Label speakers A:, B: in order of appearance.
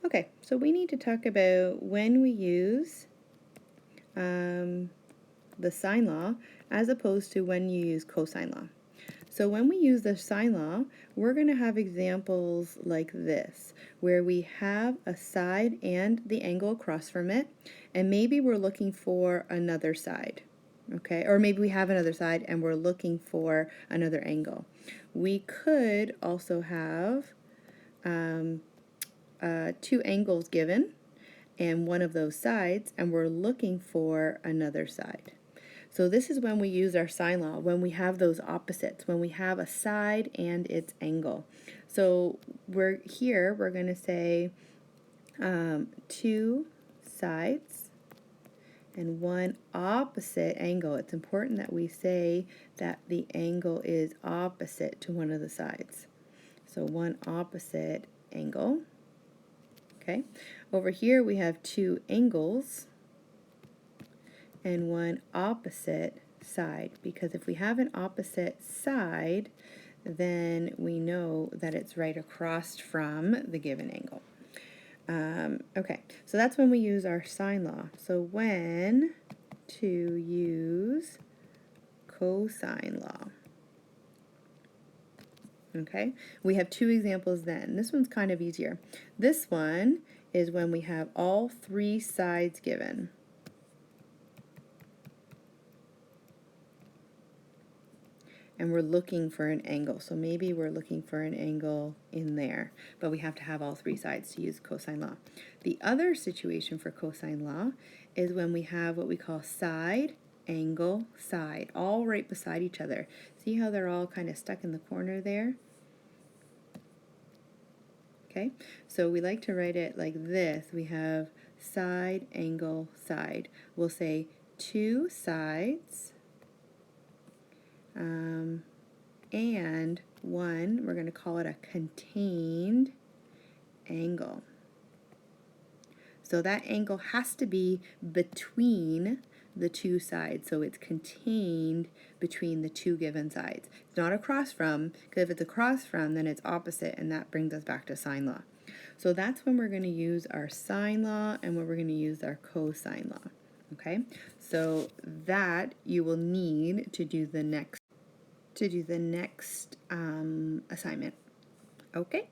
A: Okay, so we need to talk about when we use the sine law as opposed to when you use cosine law. So when we use the sine law, we're going to have examples like this, where we have a side and the angle across from it, and maybe we're looking for another side, okay? Or maybe we have another side and we're looking for another angle. We could also have two angles given and one of those sides, and we're looking for another side. So this is when we use our sine law, when we have those opposites, when we have a side and its angle. So we're going to say two sides and one opposite angle. It's important that we say that the angle is opposite to one of the sides. So one opposite angle. Okay. Over here we have two angles and one opposite side, because if we have an opposite side, then we know that it's right across from the given angle. Okay, so that's when we use our sine law. So when to use cosine law. Okay, we have two examples then. This one's kind of easier. This one is when we have all three sides given. And we're looking for an angle. So maybe we're looking for an angle in there, but we have to have all three sides to use cosine law. The other situation for cosine law is when we have what we call side, angle, side, all right beside each other. See how they're all kind of stuck in the corner there? Okay, so we like to write it like this. We have side, angle, side. We'll say two sides, and one, we're going to call it a contained angle. So that angle has to be between the two sides, so it's contained between the two given sides. It's not across from, because if it's across from, then it's opposite, and that brings us back to sine law. So that's when we're going to use our sine law and when we're going to use our cosine law. Okay, so that you will need to do the next assignment. Okay.